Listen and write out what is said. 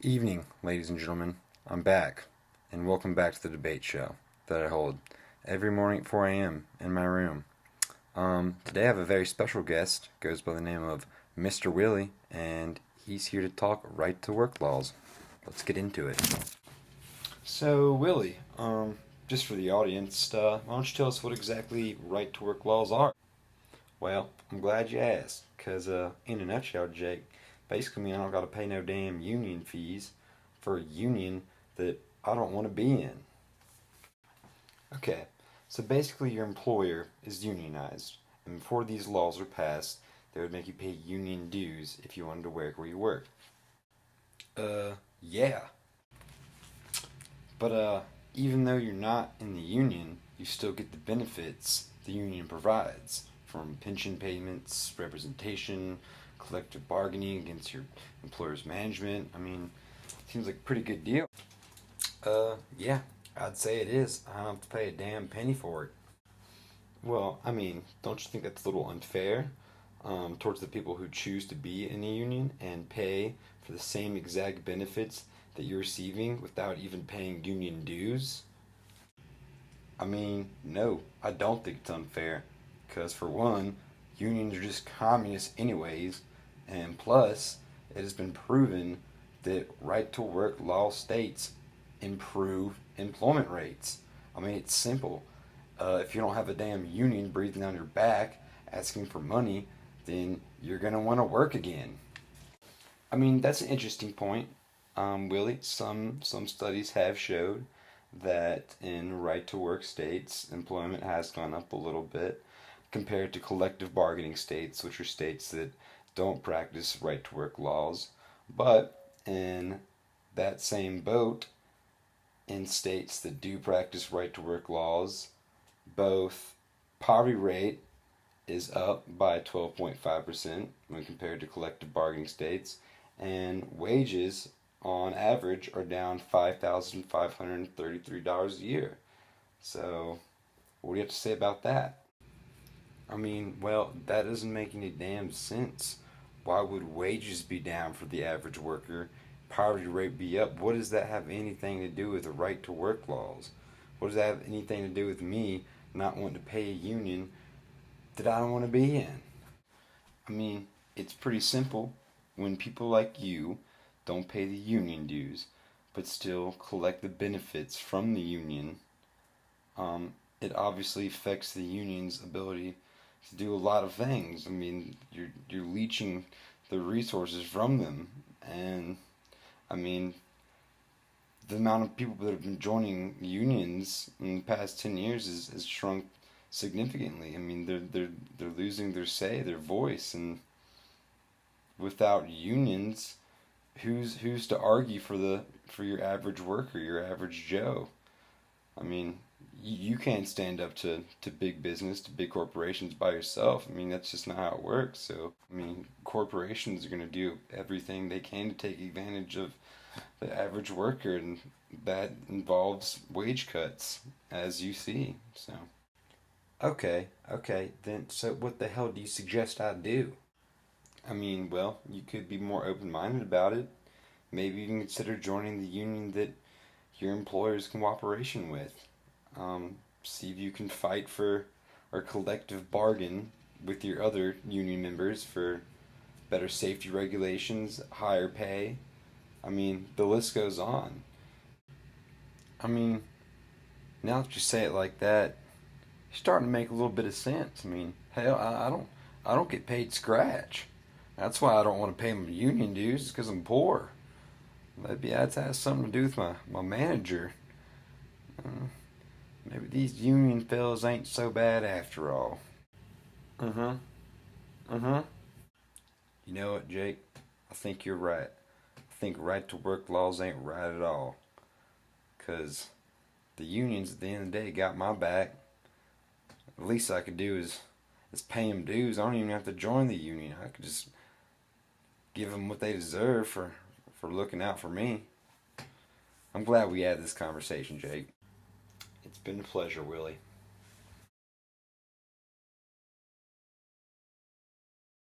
Evening, ladies and gentlemen. I'm back, and welcome back to the debate show that I hold every morning at 4 a.m. in my room. Today I have a very special guest, goes by the name of Mr. Willie, and he's here to talk right to work laws. Let's get into it. So, Willie, just for the audience, why don't you tell us what exactly right to work laws are? Well, I'm glad you asked, because in a nutshell, Jake, basically I don't got to pay no damn union fees for a union that I don't want to be in. Okay, so basically your employer is unionized, and before these laws are passed, they would make you pay union dues if you wanted to work where you work. Yeah. But, even though you're not in the union, you still get the benefits the union provides from pension payments, representation, collective bargaining against your employer's management. I mean, seems like a pretty good deal. Yeah, I'd say it is. I don't have to pay a damn penny for it. Well, I mean, don't you think that's a little unfair towards the people who choose to be in a union and pay for the same exact benefits that you're receiving without even paying union dues? I mean, no, I don't think it's unfair. Because, for one, unions are just communists, anyways, and plus, it has been proven that right to work law states improve employment rates. I mean, it's simple. If you don't have a damn union breathing down your back asking for money, then you're going to want to work again. I mean, that's an interesting point, Willie. Some studies have showed that in right to work states, employment has gone up a little bit compared to collective bargaining states, which are states that don't practice right to work laws. But in that same boat, in states that do practice right to work laws, both poverty rate is up by 12.5% when compared to collective bargaining states, and wages on average are down $5,533 a year. So, what do you have to say about that? I mean, well, that doesn't make any damn sense. Why would wages be down for the average worker, poverty rate be up? What does that have anything to do with the right to work laws? What does that have anything to do with me not wanting to pay a union that I don't want to be in? I mean, it's pretty simple. When people like you don't pay the union dues, but still collect the benefits from the union, it obviously affects the union's ability to do a lot of things. I mean, you're leeching the resources from them, and I mean, the amount of people that have been joining unions in the past 10 years has shrunk significantly. I mean, they're losing their say, their voice, and without unions, who's to argue for your average worker, your average Joe? I mean, you can't stand up to big business, to big corporations by yourself. I mean, that's just not how it works. So, I mean, corporations are going to do everything they can to take advantage of the average worker, and that involves wage cuts, as you see. So, okay, then, so what the hell do you suggest I do? I mean, well, you could be more open minded about it. Maybe you can consider joining the union that your employer's cooperation with. See if you can fight for or collective bargain with your other union members for better safety regulations, higher pay. I mean, the list goes on. I mean, now that you say it like that, it's starting to make a little bit of sense. I mean, hell, I don't get paid scratch. That's why I don't want to pay my union dues, because I'm poor. Maybe that has something to do with my manager. Uh, Maybe these union fellas ain't so bad after all. Uh huh. Uh huh. You know what, Jake? I think you're right. I think right to work laws ain't right at all. Because the unions at the end of the day got my back. The least I could do is pay them dues. I don't even have to join the union. I could just give them what they deserve for looking out for me. I'm glad we had this conversation, Jake. It's been a pleasure, Willie.